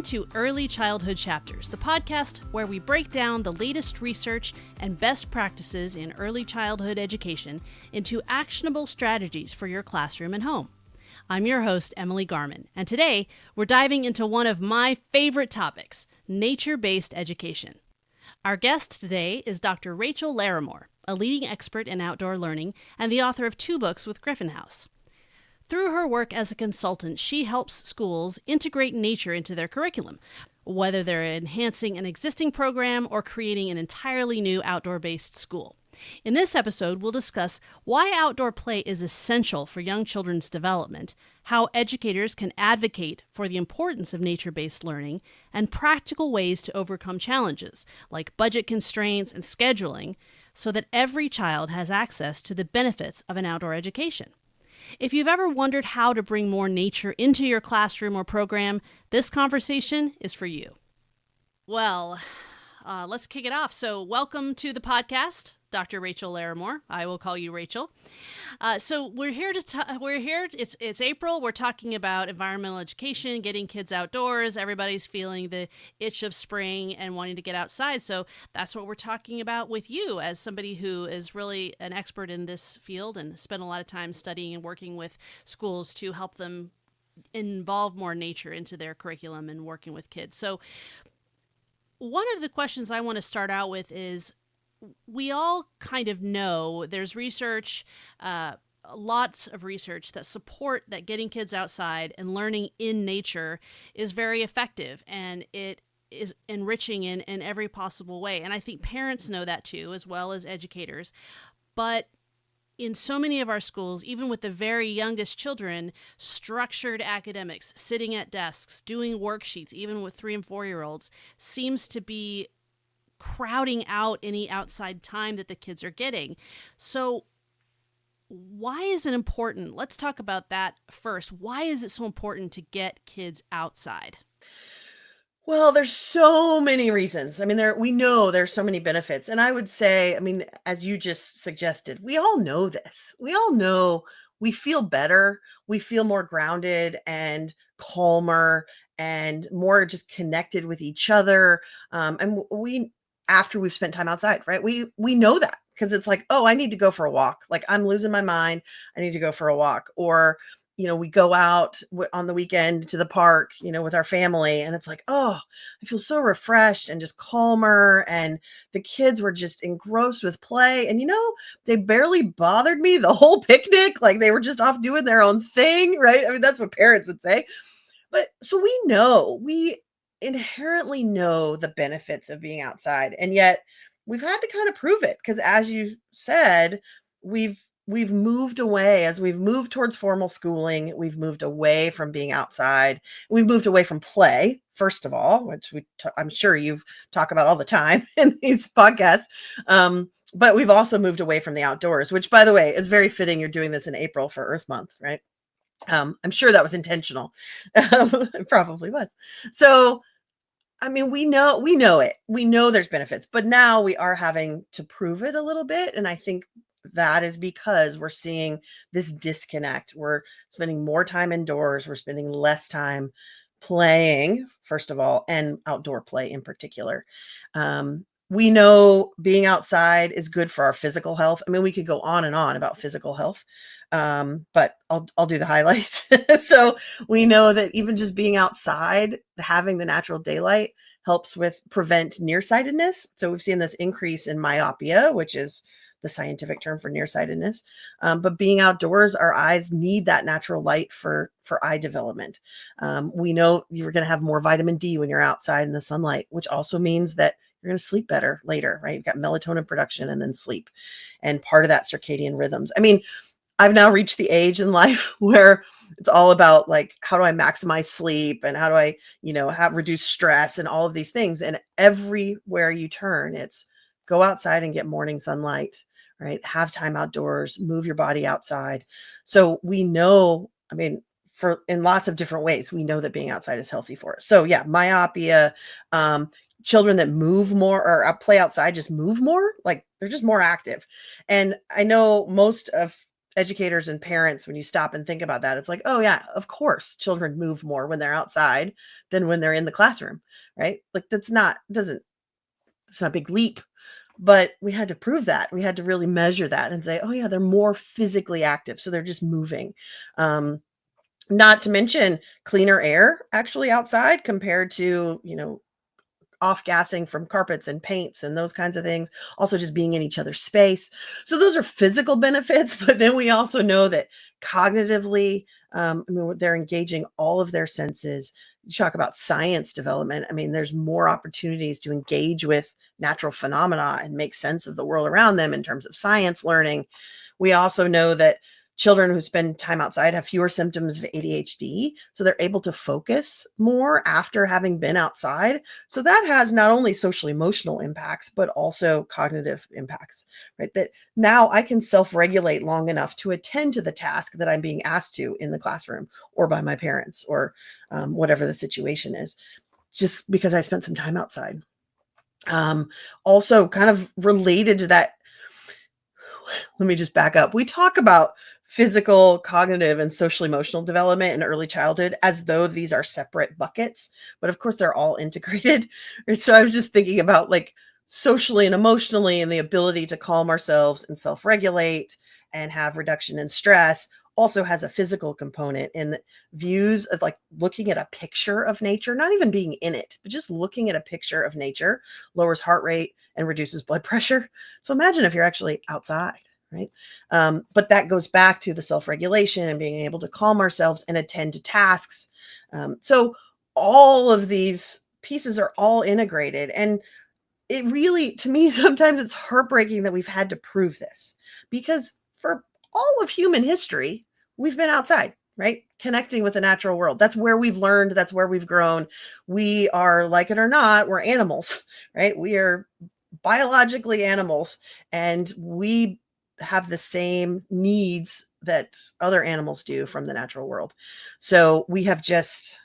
to Early Childhood Chapters, the podcast where we break down the latest research and best practices in early childhood education into actionable strategies for your classroom and home. I'm your host, Emily Garman, and today we're diving into one of my favorite topics, nature-based education. Our guest today is Dr. Rachel Larimore, a leading expert in outdoor learning and the author of 2 books with Griffin House. Through her work as a consultant, she helps schools integrate nature into their curriculum, whether they're enhancing an existing program or creating an entirely new outdoor-based school. In this episode, we'll discuss why outdoor play is essential for young children's development, how educators can advocate for the importance of nature-based learning, and practical ways to overcome challenges, like budget constraints and scheduling, so that every child has access to the benefits of an outdoor education. If you've ever wondered how to bring more nature into your classroom or program, this conversation is for you. Well, let's kick it off. So welcome to the podcast, Dr. Rachel Larimore. I will call you Rachel. So we're here. It's April. We're talking about environmental education, getting kids outdoors. Everybody's feeling the itch of spring and wanting to get outside. So that's what we're talking about with you as somebody who is really an expert in this field and spent a lot of time studying and working with schools to help them involve more nature into their curriculum and working with kids. So one of the questions I want to start out with is, we all kind of know there's research, lots of research that support that getting kids outside and learning in nature is very effective, and it is enriching in every possible way. And I think parents know that too, as well as educators. But in so many of our schools, even with the very youngest children, structured academics, sitting at desks, doing worksheets, even with 3 and 4-year-olds, seems to be crowding out any outside time that the kids are getting. So why is it important? Let's talk about that first. Why is it so important to get kids outside? Well, there's so many reasons. I mean, we know there's so many benefits. And I would say, I mean, as you just suggested, we all know this. We all know we feel better. We feel more grounded and calmer and more just connected with each other. After we've spent time outside, right? We know that because it's like, oh, I need to go for a walk. Like, I'm losing my mind. I need to go for a walk. Or, we go out on the weekend to the park, with our family, and it's like, oh, I feel so refreshed and just calmer. And the kids were just engrossed with play. And, they barely bothered me the whole picnic. Like, they were just off doing their own thing, right? I mean, that's what parents would say. But so we inherently know the benefits of being outside. And yet we've had to kind of prove it, because as you said, we've moved away. As we've moved towards formal schooling, we've moved away from being outside. We've moved away from play, first of all, which I'm sure you talk about all the time in these podcasts. But we've also moved away from the outdoors, which, by the way, is very fitting. You're doing this in April for Earth Month, right? I'm sure that was intentional. It probably was. So, I mean, we know it. We know there's benefits, but now we are having to prove it a little bit. And I think that is because we're seeing this disconnect. We're spending more time indoors. We're spending less time playing, first of all, and outdoor play in particular. We know being outside is good for our physical health. I mean, we could go on and on about physical health, but I'll do the highlights. So we know that even just being outside, having the natural daylight, helps with prevent nearsightedness. So we've seen this increase in myopia, which is the scientific term for nearsightedness. But being outdoors, our eyes need that natural light for eye development. We know you're going to have more vitamin D when you're outside in the sunlight, which also means that you're going to sleep better later, right? You've got melatonin production and then sleep, and part of that circadian rhythms. I mean, I've now reached the age in life where it's all about, like, how do I maximize sleep and how do I, reduce stress and all of these things. And everywhere you turn, it's go outside and get morning sunlight, right? Have time outdoors, move your body outside. So we know, I mean, in lots of different ways, we know that being outside is healthy for us. So yeah, myopia, children that move more or play outside just move more, like they're just more active. And I know most of educators and parents, when you stop and think about that, it's like, oh yeah, of course children move more when they're outside than when they're in the classroom, right? Like it's not a big leap, but we had to prove that. We had to really measure that and say, oh yeah, they're more physically active, so they're just moving. um, Not to mention cleaner air actually outside compared to, off gassing from carpets and paints and those kinds of things. Also, just being in each other's space. So, those are physical benefits. But then we also know that cognitively, they're engaging all of their senses. You talk about science development. I mean, there's more opportunities to engage with natural phenomena and make sense of the world around them in terms of science learning. We also know that children who spend time outside have fewer symptoms of ADHD, so they're able to focus more after having been outside. So that has not only social emotional impacts, but also cognitive impacts, right? That now I can self regulate long enough to attend to the task that I'm being asked to in the classroom or by my parents or whatever the situation is, just because I spent some time outside. Also, kind of related to that, let me just back up. We talk about physical, cognitive, and social emotional development in early childhood as though these are separate buckets, but of course they're all integrated. So I was just thinking about like socially and emotionally and the ability to calm ourselves and self regulate and have reduction in stress also has a physical component in views of like looking at a picture of nature, not even being in it, but just looking at a picture of nature lowers heart rate and reduces blood pressure. So imagine if you're actually outside, right? But that goes back to the self-regulation and being able to calm ourselves and attend to tasks. So all of these pieces are all integrated. And it really, to me, sometimes it's heartbreaking that we've had to prove this, because for all of human history, we've been outside, right? Connecting with the natural world. That's where we've learned. That's where we've grown. We are, like it or not, we're animals, right? We are biologically animals, and we have the same needs that other animals do from the natural world. So we have just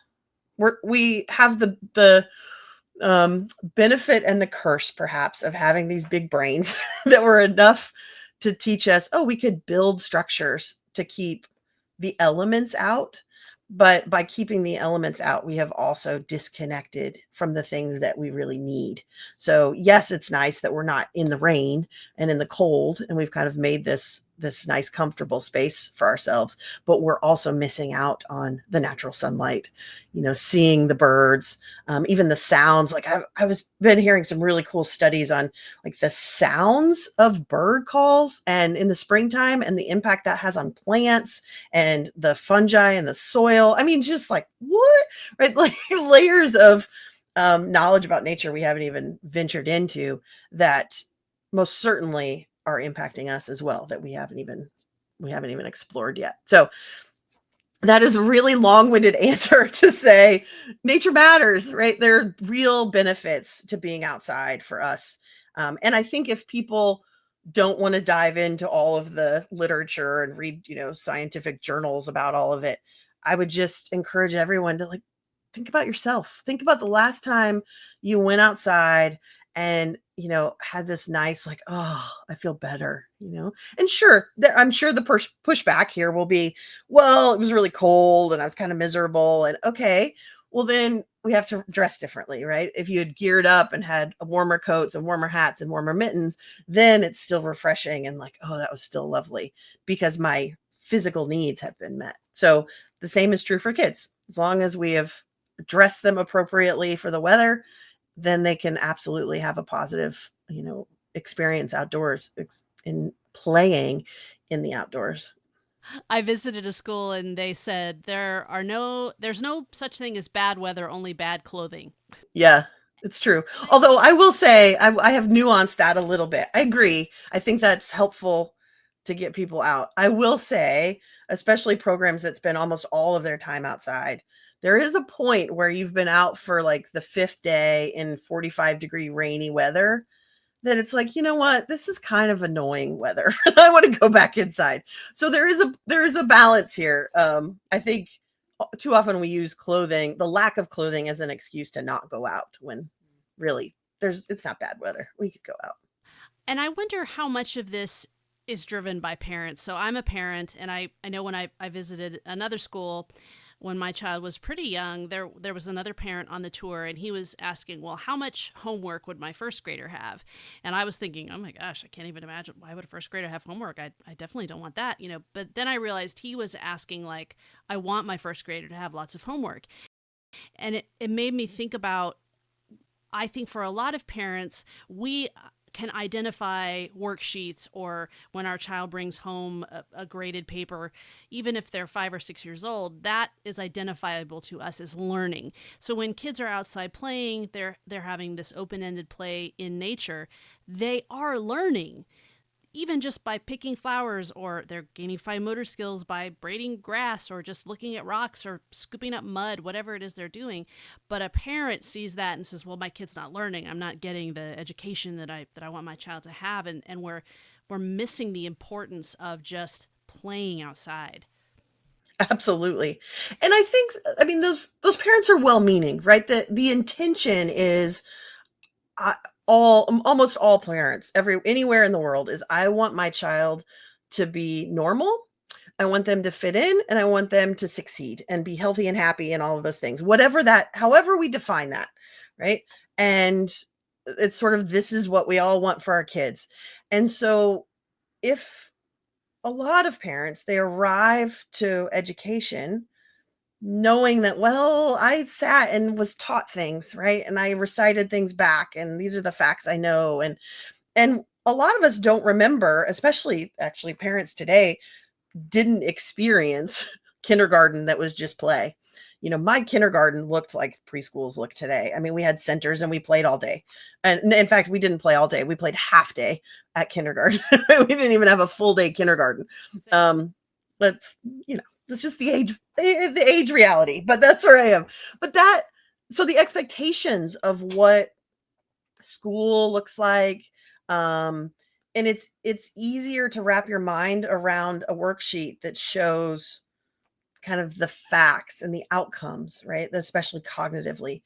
we have the benefit and the curse, perhaps, of having these big brains that were enough to teach us, oh, we could build structures to keep the elements out. But by keeping the elements out, we have also disconnected from the things that we really need. So yes, it's nice that we're not in the rain and in the cold, and we've kind of made this nice comfortable space for ourselves, but we're also missing out on the natural sunlight, seeing the birds, even the sounds. Like I was been hearing some really cool studies on like the sounds of bird calls and in the springtime and the impact that has on plants and the fungi and the soil. I mean, just like what, right? Like layers of knowledge about nature we haven't even ventured into that most certainly are impacting us as well, that we haven't even explored yet. So that is a really long-winded answer to say nature matters, right? There are real benefits to being outside for us. And I think if people don't want to dive into all of the literature and read, scientific journals about all of it, I would just encourage everyone to like think about yourself. Think about the last time you went outside and, had this nice, like, oh, I feel better, and sure, I'm sure the pushback here will be, well, it was really cold and I was kind of miserable. And okay, well, then we have to dress differently, right? If you had geared up and had warmer coats and warmer hats and warmer mittens, then it's still refreshing and like, oh, that was still lovely because my physical needs have been met. So the same is true for kids. As long as we have dressed them appropriately for the weather, then they can absolutely have a positive, experience outdoors in playing in the outdoors. I visited a school and they said there's no such thing as bad weather, only bad clothing. Yeah, it's true. Although I will say I have nuanced that a little bit. I agree. I think that's helpful to get people out. I will say, especially programs that spend almost all of their time outside, there is a point where you've been out for like the fifth day in 45-degree rainy weather that it's like, you know what, this is kind of annoying weather. I want to go back inside. So there is a balance here. I think too often we use the lack of clothing, as an excuse to not go out when really it's not bad weather. We could go out. And I wonder how much of this is driven by parents. So I'm a parent, and I know when I visited another school when my child was pretty young, there was another parent on the tour, and he was asking, well, how much homework would my first grader have? And I was thinking, oh my gosh, I can't even imagine, why would a first grader have homework? I definitely don't want that, you know. But then I realized he was asking, like, I want my first grader to have lots of homework. And it made me think about, I think for a lot of parents, we can identify worksheets, or when our child brings home a graded paper, even if they're 5 or 6 years old, that is identifiable to us as learning. So when kids are outside playing, they're having this open-ended play in nature, they are learning even just by picking flowers, or they're gaining fine motor skills by braiding grass, or just looking at rocks, or scooping up mud, whatever it is they're doing. But a parent sees that and says, well, my kid's not learning. I'm not getting the education that I want my child to have. And we're missing the importance of just playing outside. Absolutely. And I think, I mean, those parents are well-meaning, right? The intention is, I, almost all parents anywhere in the world is, I want my child to be normal. I want them to fit in, and I want them to succeed and be healthy and happy and all of those things. Whatever that, however we define that, right? And it's sort of, this is what we all want for our kids. And so if a lot of parents, they arrive to education knowing that, well, I sat and was taught things, right? And I recited things back, and these are the facts I know. And a lot of us don't remember, especially actually parents today didn't experience kindergarten that was just play. You know, my kindergarten looked like preschools look today. I mean, we had centers and we played all day. And in fact, we didn't play all day. We played half day at kindergarten. We didn't even have a full day kindergarten. Let's, you know, it's just the age reality, but that's where I am. But that, so the expectations of what school looks like, and it's easier to wrap your mind around a worksheet that shows kind of the facts and the outcomes, right? Especially cognitively.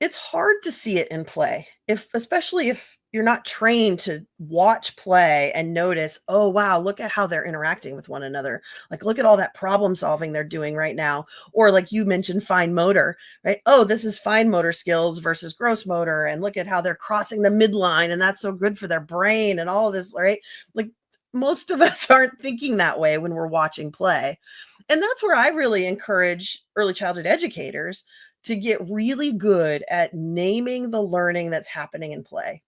It's hard to see it in play, especially if you're not trained to watch play and notice, oh, wow, look at how they're interacting with one another. Like, look at all that problem solving they're doing right now. Or like you mentioned, fine motor, right? Oh, this is fine motor skills versus gross motor. And look at how they're crossing the midline, and that's so good for their brain and all of this, right? Like, most of us aren't thinking that way when we're watching play. And that's where I really encourage early childhood educators to get really good at naming the learning that's happening in play,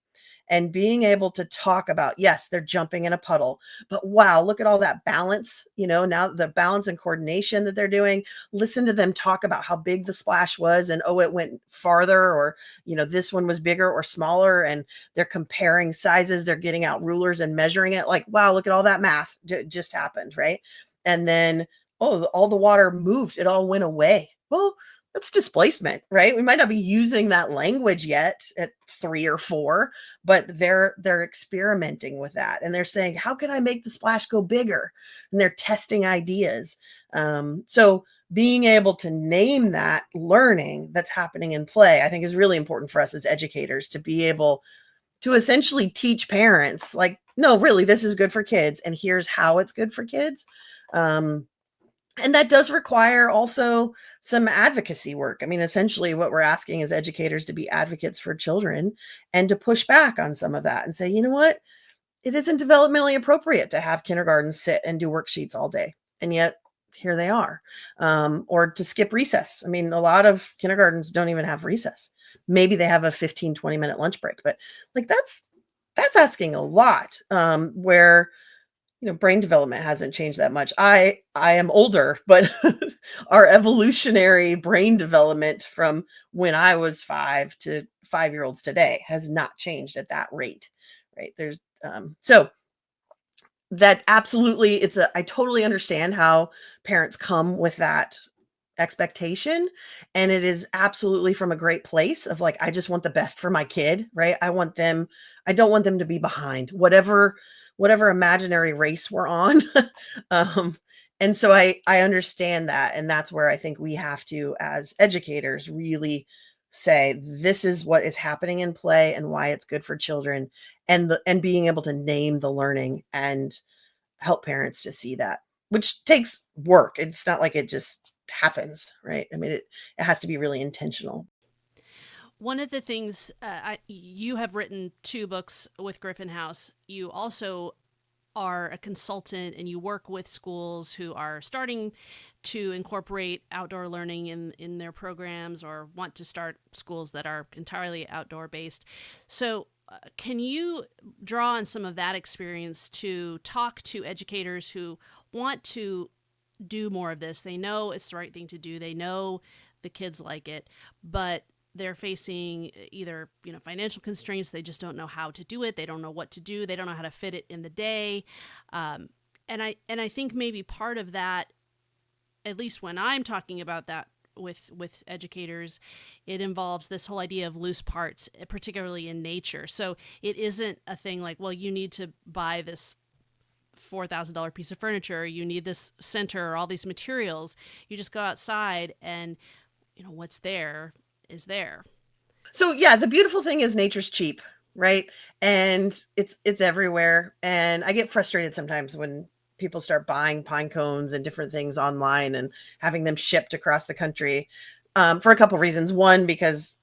and being able to talk about, yes, they're jumping in a puddle, but wow, look at all that balance, you know, now the balance and coordination that they're doing. Listen to them talk about how big the splash was, and oh, it went farther, or, you know, this one was bigger or smaller, and they're comparing sizes. They're getting out rulers and measuring it, like, wow, look at all that math just happened, right? And then, oh, all the water moved, it all went away. Well, that's displacement, right? We might not be using that language yet at 3 or 4, but they're experimenting with that, and they're saying, how can I make the splash go bigger? And they're testing ideas. So being able to name that learning that's happening in play, I think, is really important for us as educators, to be able to essentially teach parents, like, no, really, this is good for kids, and here's how it's good for kids. And that does require also some advocacy work. I mean, essentially what we're asking is educators to be advocates for children, and to push back on some of that and say, you know what? It isn't developmentally appropriate to have kindergarten sit and do worksheets all day. And yet here they are. Or to skip recess. I mean, a lot of kindergartens don't even have recess. Maybe they have a 15, 20-minute lunch break, but like that's asking a lot, where, you know, brain development hasn't changed that much. I am older, but our evolutionary brain development from when I was 5 to 5-year-olds today has not changed at that rate, right? There's so that absolutely, I totally understand how parents come with that expectation, and it is absolutely from a great place of, like, I just want the best for my kid, right? I don't want them to be behind whatever imaginary race we're on. um and so I understand that, and that's where I think we have to, as educators, really say this is what is happening in play and why it's good for children, and being able to name the learning and help parents to see that, which takes work. It's not like it just happens, right? I mean, it has to be really intentional. One of the things you have written 2 books with Griffin House. You also are a consultant and you work with schools who are starting to incorporate outdoor learning in their programs or want to start schools that are entirely outdoor based. So, can you draw on some of that experience to talk to educators who want to do more of this? They know it's the right thing to do, they know the kids like it, but they're facing either financial constraints, they just don't know how to do it, they don't know what to do, they don't know how to fit it in the day. And I think maybe part of that, at least when I'm talking about that with educators, it involves this whole idea of loose parts, particularly in nature. So it isn't a thing like, well, you need to buy this $4,000 piece of furniture, you need this center or all these materials. You just go outside and what's there is there. So yeah, the beautiful thing is nature's cheap, right? And it's everywhere. And I get frustrated sometimes when people start buying pine cones and different things online and having them shipped across the country, for a couple reasons. One, because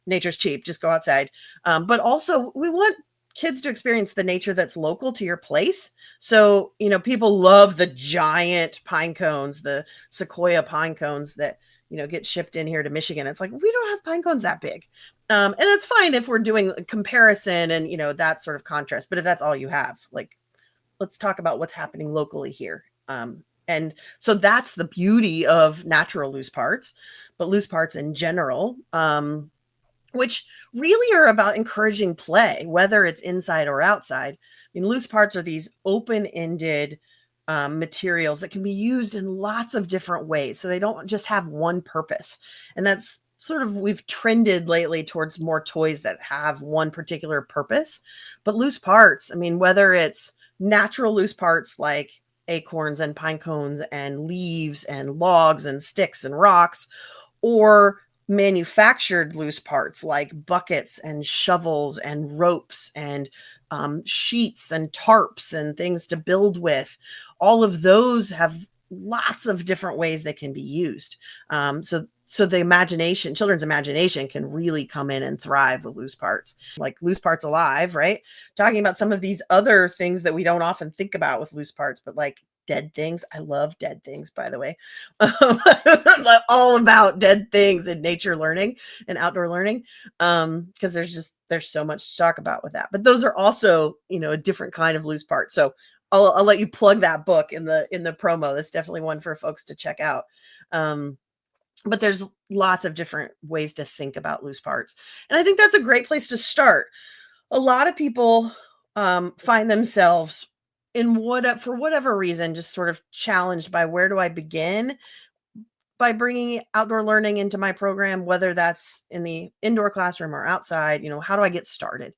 nature's cheap, just go outside. But also, we want kids to experience the nature that's local to your place. So, people love the giant pine cones, the sequoia pine cones that, get shipped in here to Michigan. It's like, we don't have pine cones that big. And that's fine if we're doing a comparison and, that sort of contrast. But if that's all you have, like, let's talk about what's happening locally here. And so that's the beauty of natural loose parts, but loose parts in general, which really are about encouraging play, whether it's inside or outside. I mean, loose parts are these open-ended materials that can be used in lots of different ways. So they don't just have one purpose. And that's sort of, we've trended lately towards more toys that have one particular purpose. But loose parts, I mean, whether it's natural loose parts like acorns and pine cones and leaves and logs and sticks and rocks, or manufactured loose parts like buckets and shovels and ropes and sheets and tarps and things to build with. All of those have lots of different ways they can be used. So the imagination, children's imagination, can really come in and thrive with loose parts, like Loose Parts Alive, right? Talking about some of these other things that we don't often think about with loose parts, but like dead things. I love dead things, by the way. All about dead things and nature learning and outdoor learning. Because there's so much to talk about with that. But those are also, a different kind of loose part. So I'll let you plug that book in the promo. That's definitely one for folks to check out. But there's lots of different ways to think about loose parts. And I think that's a great place to start. A lot of people find themselves for whatever reason, just sort of challenged by, where do I begin by bringing outdoor learning into my program, whether that's in the indoor classroom or outside. How do I get started?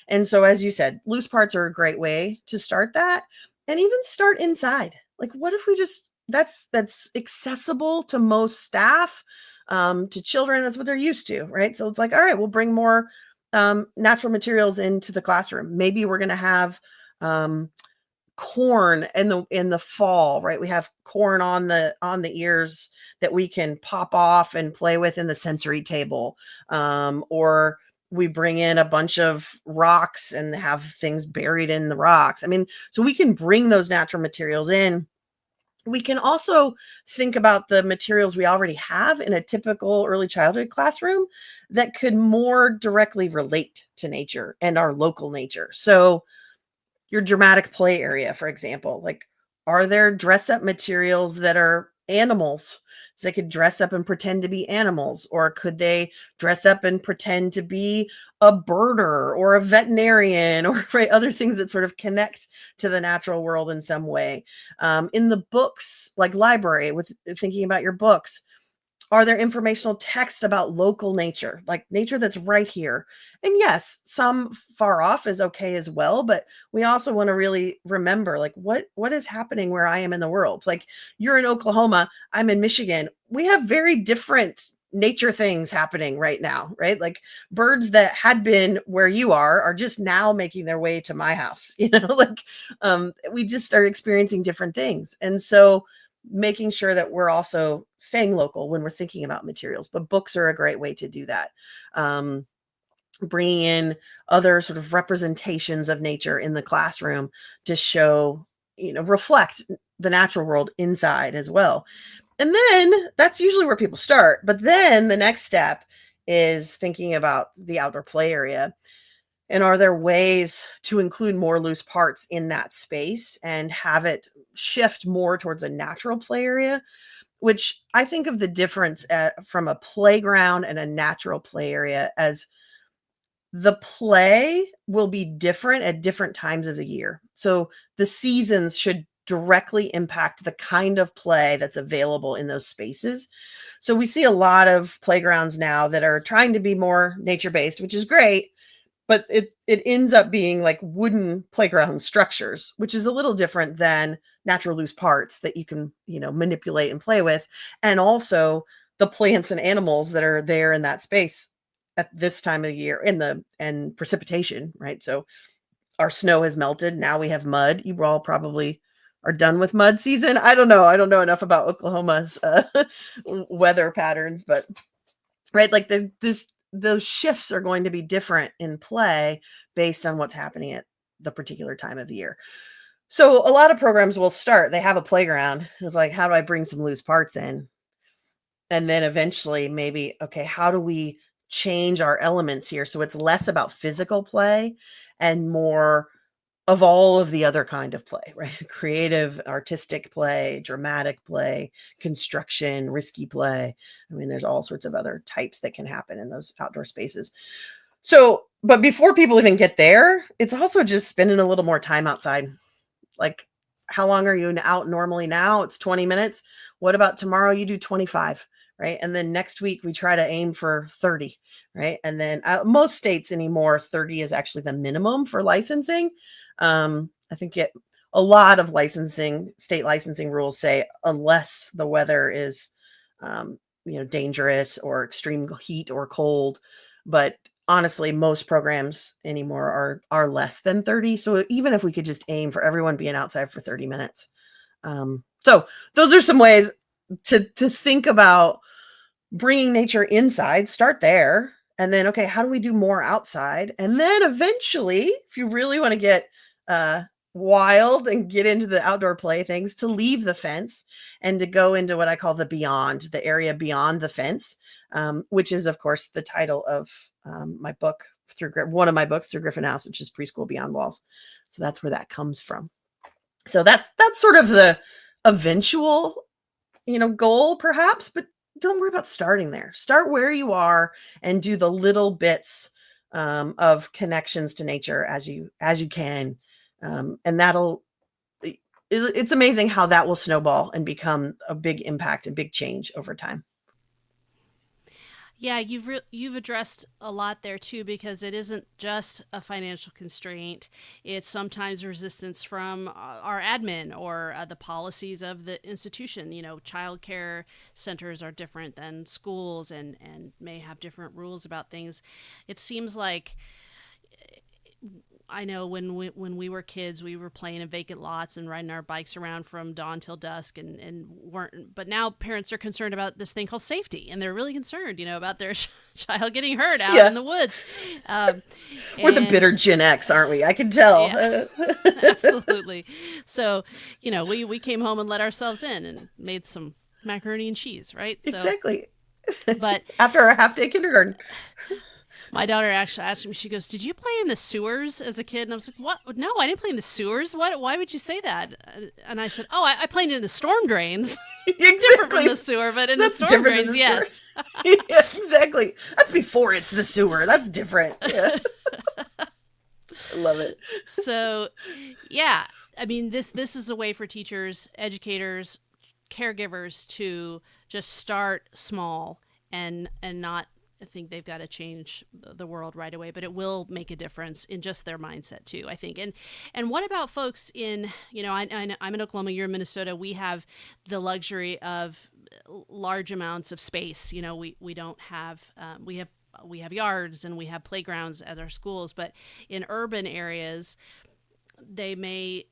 And so, as you said, loose parts are a great way to start that, and even start inside. Like, what if we just, that's accessible to most staff, to children, that's what they're used to, right? So it's like, all right, we'll bring more natural materials into the classroom. Maybe we're going to have corn in the fall, right? We have corn on the ears that we can pop off and play with in the sensory table, or we bring in a bunch of rocks and have things buried in the rocks. I mean, so we can bring those natural materials in. We can also think about the materials we already have in a typical early childhood classroom that could more directly relate to nature and our local nature. So your dramatic play area, for example, like, are there dress up materials that are animals? So they could dress up and pretend to be animals, or could they dress up and pretend to be a birder or a veterinarian, or right, other things that sort of connect to the natural world in some way. In the books, like library, with thinking about your books, are there informational texts about local nature, like nature that's right here? And yes, some far off is okay as well, but we also want to really remember, like, what is happening where I am in the world. Like, you're in Oklahoma, I'm in Michigan. We have very different nature things happening right now, right? Like birds that had been where you are just now making their way to my house, like we just start experiencing different things. And so making sure that we're also staying local when we're thinking about materials, but books are a great way to do that. Bringing in other sort of representations of nature in the classroom to show, reflect the natural world inside as well. And then that's usually where people start. But then the next step is thinking about the outdoor play area. And are there ways to include more loose parts in that space and have it shift more towards a natural play area? Which I think of the difference from a playground and a natural play area as the play will be different at different times of the year. So the seasons should directly impact the kind of play that's available in those spaces. So we see a lot of playgrounds now that are trying to be more nature-based, which is great, but it ends up being like wooden playground structures, which is a little different than natural loose parts that you can, manipulate and play with. And also the plants and animals that are there in that space at this time of year and precipitation, right? So our snow has melted. Now we have mud. You all probably are done with mud season. I don't know. I don't know enough about Oklahoma's weather patterns, but right, like those shifts are going to be different in play based on what's happening at the particular time of the year. So a lot of programs will start, they have a playground. It's like, how do I bring some loose parts in? And then eventually maybe, okay, how do we change our elements here so it's less about physical play and more of all of the other kind of play, right? Creative, artistic play, dramatic play, construction, risky play. I mean, there's all sorts of other types that can happen in those outdoor spaces. So, but before people even get there, it's also just spending a little more time outside. Like, how long are you out normally now? It's 20 minutes. What about tomorrow? You do 25, right? And then next week we try to aim for 30, right? And then most states anymore, 30 is actually the minimum for licensing. I think a lot of state licensing rules say, unless the weather is, dangerous or extreme heat or cold, but honestly, most programs anymore are less than 30. So even if we could just aim for everyone being outside for 30 minutes. So those are some ways to think about bringing nature inside. Start there. And then, okay, how do we do more outside? And then eventually, if you really want to get wild and get into the outdoor play things, to leave the fence and to go into what I call the area beyond the fence, which is, of course, the title of my book, one of my books, Through Griffin House, which is Preschool Beyond Walls. So that's where that comes from. So that's sort of the eventual, goal perhaps, but don't worry about starting there. Start where you are and do the little bits of connections to nature as you can. And it's amazing how that will snowball and become a big impact and big change over time. Yeah, you've addressed a lot there too, because it isn't just a financial constraint. It's sometimes resistance from our admin or the policies of the institution. Child care centers are different than schools and may have different rules about things. It seems like, I know when we were kids, we were playing in vacant lots and riding our bikes around from dawn till dusk and weren't. But now parents are concerned about this thing called safety, and they're really concerned, about their child getting hurt out in the woods. We're the bitter Gen X, aren't we? I can tell. Yeah, absolutely. So, we came home and let ourselves in and made some macaroni and cheese, right? So, exactly. But after our half-day kindergarten. My daughter actually asked me, she goes, "Did you play in the sewers as a kid?" And I was like, "What? No, I didn't play in the sewers. What? Why would you say that?" And I said, "Oh, I played in the storm drains." Exactly. Different from the sewer, but in the storm drains, yes. Yeah, exactly. That's before it's the sewer. That's different. Yeah. I love it. So, yeah, I mean, this is a way for teachers, educators, caregivers to just start small and not think they've got to change the world right away, but it will make a difference in just their mindset too, I think. And what about folks in, I'm in Oklahoma, you're in Minnesota. We have the luxury of large amounts of space. We don't have we have yards and we have playgrounds at our schools, but in urban areas, they may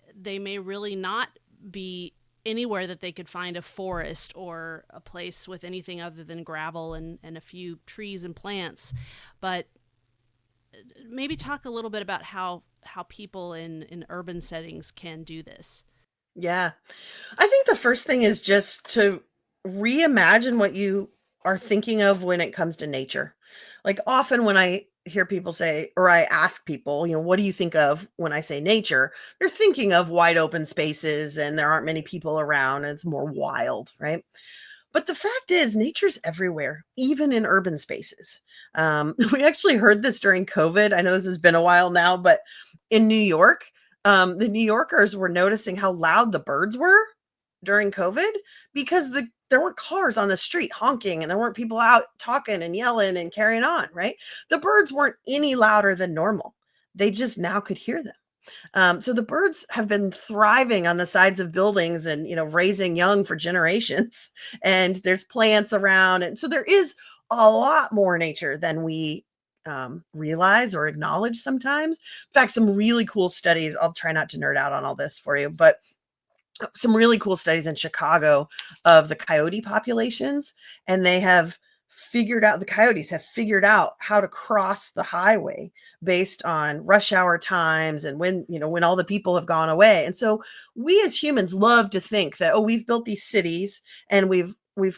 really not be anywhere that they could find a forest or a place with anything other than gravel and a few trees and plants. But maybe talk a little bit about how people in urban settings can do this. Yeah. I think the first thing is just to reimagine what you are thinking of when it comes to nature. Like often when I hear people say, or I ask people, what do you think of when I say nature? They're thinking of wide open spaces and there aren't many people around and it's more wild, right? But the fact is, nature's everywhere, even in urban spaces. We actually heard this during COVID. I know this has been a while now, but in New York, the New Yorkers were noticing how loud the birds were during COVID because there weren't cars on the street honking and there weren't people out talking and yelling and carrying on, right? The birds weren't any louder than normal. They just now could hear them. So the birds have been thriving on the sides of buildings and raising young for generations. And there's plants around, and so there is a lot more nature than we realize or acknowledge sometimes. In fact, some really cool studies. I'll try not to nerd out on all this for you, but some really cool studies in Chicago of the coyote populations, and the coyotes have figured out how to cross the highway based on rush hour times and when all the people have gone away. And so we as humans love to think that, oh, we've built these cities and we've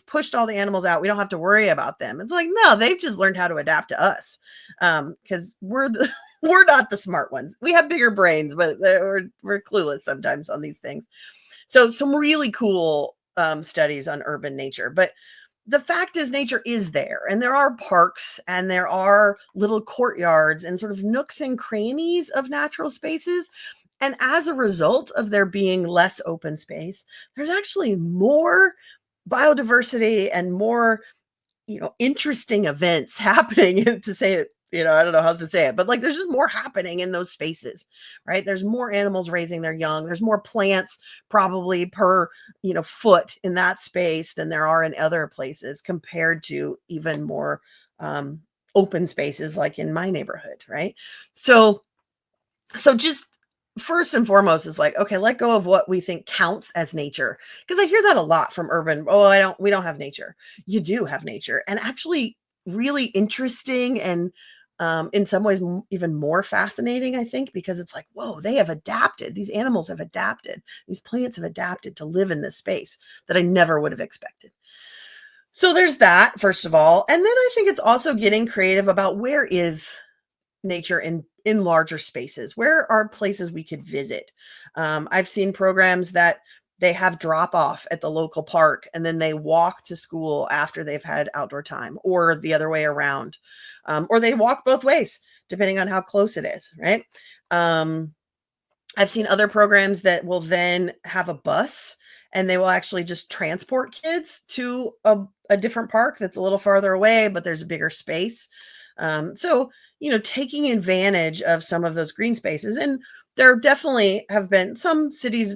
pushed all the animals out. We don't have to worry about them. It's like, no, they've just learned how to adapt to us. Because we're not the smart ones. We have bigger brains, but we're clueless sometimes on these things. So some really cool studies on urban nature, but the fact is nature is there, and there are parks and there are little courtyards and sort of nooks and crannies of natural spaces. And as a result of there being less open space, there's actually more biodiversity and more interesting events happening to say it, I don't know how to say it, but like there's just more happening in those spaces, right? There's more animals raising their young. There's more plants probably per, foot in that space than there are in other places compared to even more open spaces like in my neighborhood, right? So just first and foremost is like, okay, let go of what we think counts as nature. Because I hear that a lot from urban. Oh, we don't have nature. You do have nature. And actually really interesting and in some ways even more fascinating, I think, because it's like, whoa, they have adapted. These animals have adapted. These plants have adapted to live in this space that I never would have expected. So there's that, first of all. And then I think it's also getting creative about where is nature in larger spaces. Where are places we could visit? I've seen programs that they have drop off at the local park and then they walk to school after they've had outdoor time, or the other way around, or they walk both ways depending on how close it is, right? I've seen other programs that will then have a bus and they will actually just transport kids to a different park that's a little farther away, but there's a bigger space. So, taking advantage of some of those green spaces. And there definitely have been some cities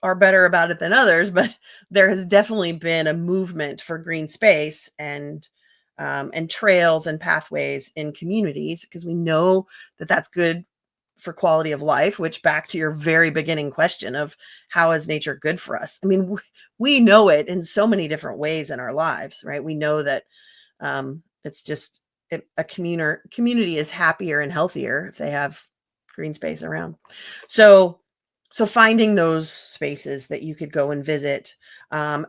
are better about it than others, but there has definitely been a movement for green space and trails and pathways in communities, because we know that that's good for quality of life, which back to your very beginning question of how is nature good for us? I mean, we know it in so many different ways in our lives, right? We know that it's just a community is happier and healthier if they have green space around. So finding those spaces that you could go and visit.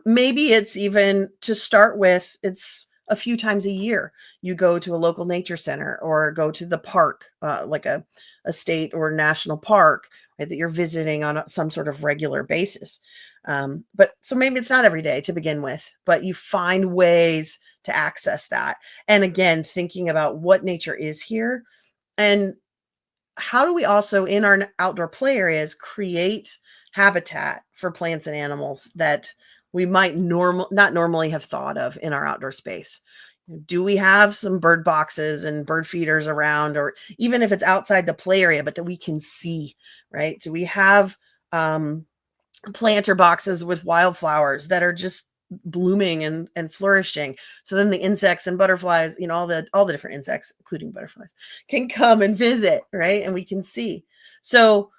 Maybe it's even to start with, it's a few times a year. You go to a local nature center or go to the park, like a state or national park, right, that you're visiting on some sort of regular basis. But so maybe it's not every day to begin with, but you find ways to access that. And again, thinking about what nature is here and how do we also in our outdoor play areas create habitat for plants and animals that we might not normally have thought of in our outdoor space? Do we have some bird boxes and bird feeders around, or even if it's outside the play area, but that we can see, right? Do we have planter boxes with wildflowers that are just blooming and flourishing. So then the insects and butterflies, all the different insects, including butterflies, can come and visit, right? And we can see. So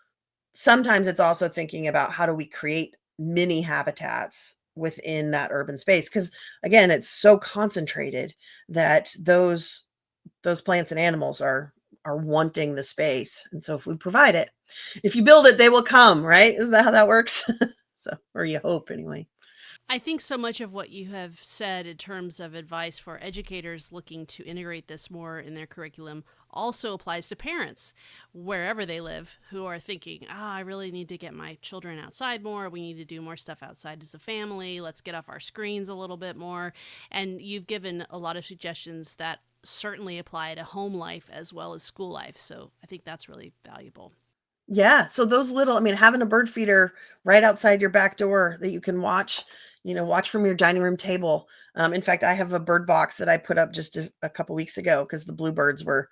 sometimes it's also thinking about how do we create mini habitats within that urban space, because again, it's so concentrated that those plants and animals are wanting the space. And so if we provide it, if you build it, they will come, right? Isn't that how that works? So, or you hope anyway. I think so much of what you have said in terms of advice for educators looking to integrate this more in their curriculum also applies to parents wherever they live who are thinking, I really need to get my children outside more. We need to do more stuff outside as a family. Let's get off our screens a little bit more. And you've given a lot of suggestions that certainly apply to home life as well as school life. So I think that's really valuable. Yeah, so those little, I mean, having a bird feeder right outside your back door that you can watch, watch from your dining room table. In fact, I have a bird box that I put up just a couple weeks ago because the bluebirds were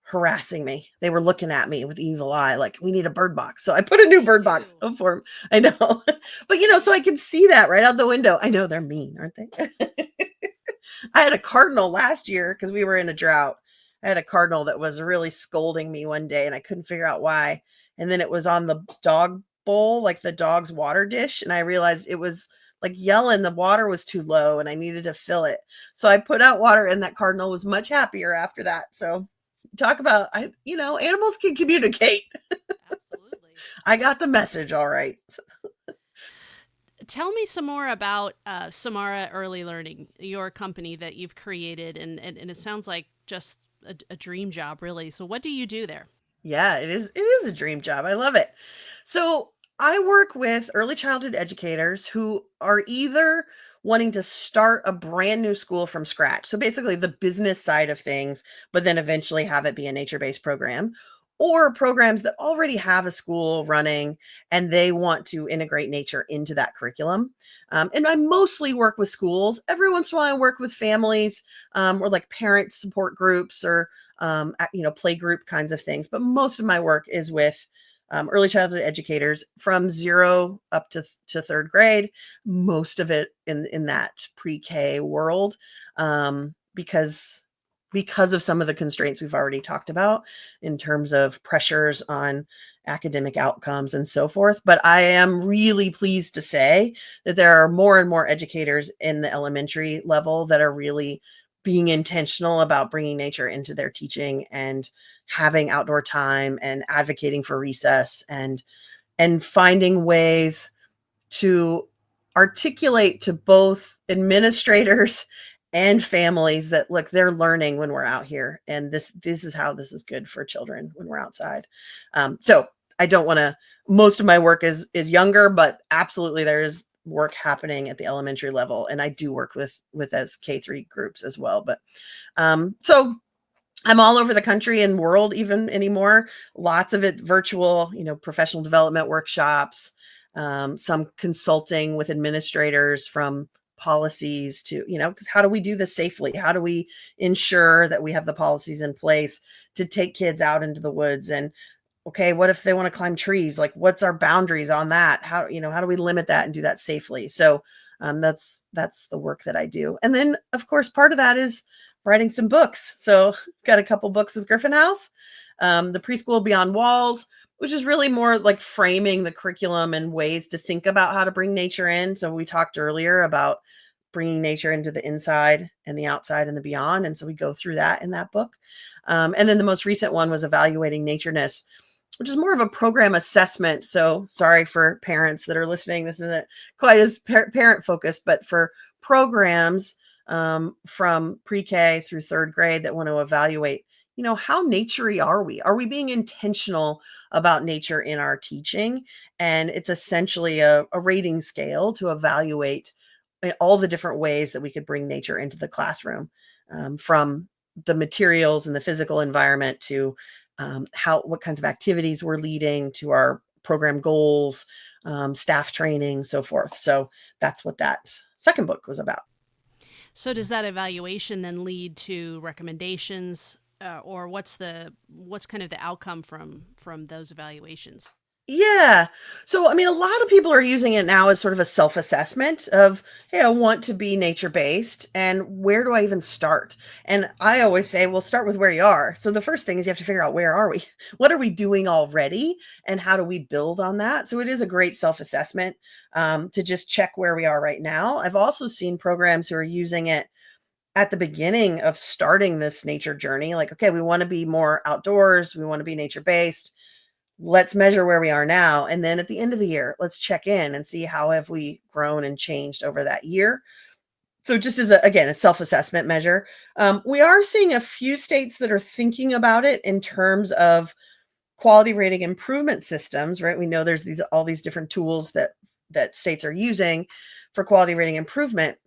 harassing me. They were looking at me with evil eye, like, we need a bird box. So I put a new They bird box do. up for 'em. I know. But so I can see that right out the window. I know they're mean, aren't they? I had a cardinal last year because we were in a drought. I had a cardinal that was really scolding me one day and I couldn't figure out why. And then it was on the dog bowl, like the dog's water dish. And I realized it was like yelling, the water was too low and I needed to fill it. So I put out water and that cardinal was much happier after that. So talk about, animals can communicate. Absolutely. I got the message all right. Tell me some more about Samara Early Learning, your company that you've created, and it sounds like just a dream job, really. So, what do you do there? Yeah, it is a dream job. I love it. So, I work with early childhood educators who are either wanting to start a brand new school from scratch. So basically the business side of things, but then eventually have it be a nature-based program, or programs that already have a school running and they want to integrate nature into that curriculum. And I mostly work with schools. Every once in a while, I work with families, or like parent support groups, or play group kinds of things. But most of my work is with early childhood educators from 0 up to third grade. Most of it in that pre-K world, because of some of the constraints we've already talked about in terms of pressures on academic outcomes and so forth. But I am really pleased to say that there are more and more educators in the elementary level that are really being intentional about bringing nature into their teaching and having outdoor time and advocating for recess and finding ways to articulate to both administrators and families that look, they're learning when we're out here, and this is how this is good for children when we're outside. So I don't want to, most of my work is younger, but absolutely there is work happening at the elementary level, and I do work with those K3 groups as well. But so I'm all over the country and world even anymore. Lots of it virtual, professional development workshops, some consulting with administrators, from policies to, because how do we do this safely? How do we ensure that we have the policies in place to take kids out into the woods? And okay, what if they want to climb trees? Like, what's our boundaries on that? How do we limit that and do that safely? So that's the work that I do. And then of course, part of that is writing some books. So got a couple books with Griffin House, the Preschool Beyond Walls, which is really more like framing the curriculum and ways to think about how to bring nature in. So we talked earlier about bringing nature into the inside and the outside and the beyond. And so we go through that in that book. And then the most recent one was Evaluating Natureness, which is more of a program assessment. So sorry for parents that are listening. This isn't quite as parent focused, but for programs from pre-K through third grade that want to evaluate, how naturey are we? Are we being intentional about nature in our teaching? And it's essentially a rating scale to evaluate all the different ways that we could bring nature into the classroom, from the materials and the physical environment to what kinds of activities we're leading, to our program goals, staff training, so forth. So that's what that second book was about. So, does that evaluation then lead to recommendations, or what's kind of the outcome from those evaluations? Yeah. So, I mean, a lot of people are using it now as sort of a self-assessment of, hey, I want to be nature-based, and where do I even start? And I always say, well, start with where you are. So the first thing is you have to figure out, where are we? What are we doing already? And how do we build on that? So it is a great self-assessment, to just check where we are right now. I've also seen programs who are using it at the beginning of starting this nature journey. Like, okay, we want to be more outdoors. We want to be nature-based. Let's measure where we are now, and then at the end of the year, let's check in and see how have we grown and changed over that year. So just as again, a self-assessment measure. We are seeing a few states that are thinking about it in terms of quality rating improvement systems, right? We know there's all these different tools that states are using for quality rating improvement.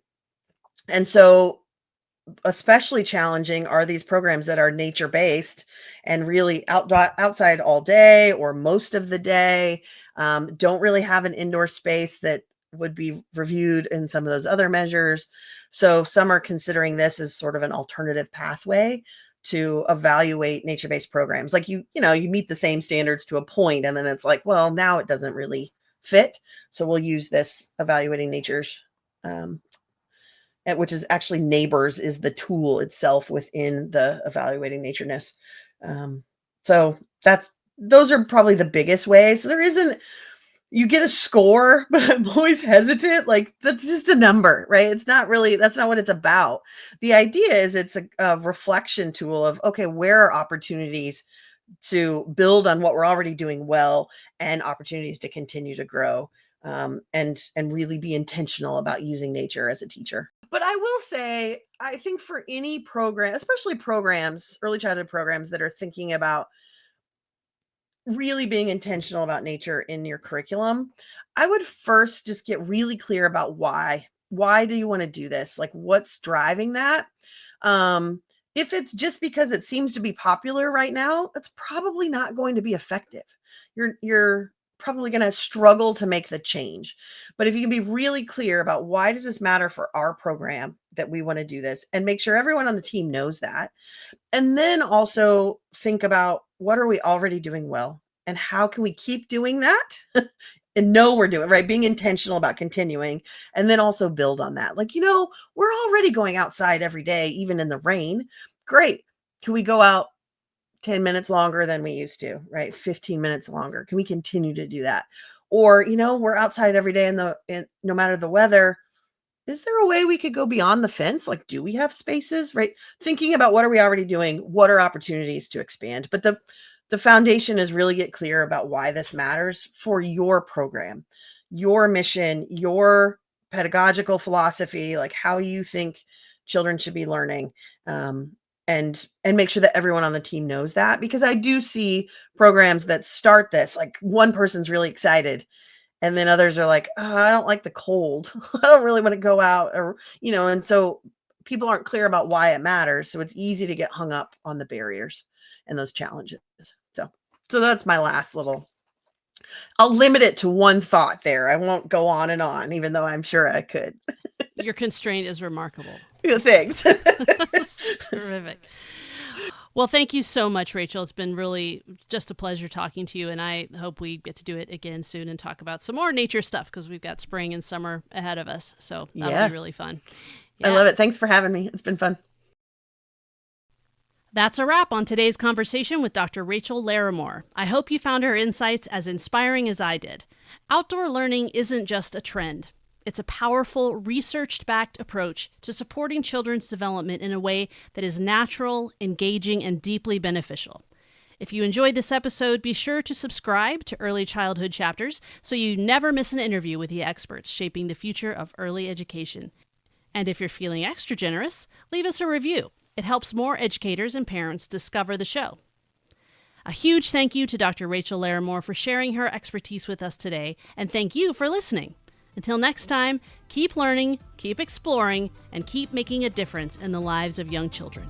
And so especially challenging are these programs that are nature based and really outside all day or most of the day, don't really have an indoor space that would be reviewed in some of those other measures. So some are considering this as sort of an alternative pathway to evaluate nature-based programs. Like you meet the same standards to a point, and then it's like, well, now it doesn't really fit. So we'll use this evaluating nature's, which is actually Neighbors is the tool itself within the evaluating natureness. Um, so those are probably the biggest ways. So there isn't, you get a score, but I'm always hesitant. Like, that's just a number, right? It's not really, that's not what it's about. The idea is it's a reflection tool of, okay, where are opportunities to build on what we're already doing well, and opportunities to continue to grow, and really be intentional about using nature as a teacher. But I will say, I think for any program, especially programs, early childhood programs that are thinking about really being intentional about nature in your curriculum, I would first just get really clear about why. Why do you want to do this? Like, what's driving that? Um, if it's just because it seems to be popular right now, that's probably not going to be effective. You're probably going to struggle to make the change. But if you can be really clear about, why does this matter for our program that we want to do this, and make sure everyone on the team knows that, and then also think about, what are we already doing well, and how can we keep doing that and know we're doing right, being intentional about continuing, and then also build on that. Like, we're already going outside every day, even in the rain. Great. Can we go out 10 minutes longer than we used to, right? 15 minutes longer. Can we continue to do that? Or, we're outside every day no matter the weather. Is there a way we could go beyond the fence? Like, do we have spaces, right? Thinking about, what are we already doing? What are opportunities to expand? But the foundation is really get clear about why this matters for your program, your mission, your pedagogical philosophy, like how you think children should be learning. And make sure that everyone on the team knows that, because I do see programs that start this, like one person's really excited, and then others are like, oh, I don't like the cold. I don't really want to go out, and so people aren't clear about why it matters. So it's easy to get hung up on the barriers and those challenges. So that's my last little, I'll limit it to one thought there. I won't go on and on, even though I'm sure I could. Your constraint is remarkable. Yeah, thanks. Terrific. Well, thank you so much, Rachel. It's been really just a pleasure talking to you, and I hope we get to do it again soon and talk about some more nature stuff, because we've got spring and summer ahead of us. So that'll be really fun. Yeah. I love it. Thanks for having me. It's been fun. That's a wrap on today's conversation with Dr. Rachel Larimore. I hope you found her insights as inspiring as I did. Outdoor learning isn't just a trend. It's a powerful, research-backed approach to supporting children's development in a way that is natural, engaging, and deeply beneficial. If you enjoyed this episode, be sure to subscribe to Early Childhood Chapters so you never miss an interview with the experts shaping the future of early education. And if you're feeling extra generous, leave us a review. It helps more educators and parents discover the show. A huge thank you to Dr. Rachel Larimore for sharing her expertise with us today, and thank you for listening. Until next time, keep learning, keep exploring, and keep making a difference in the lives of young children.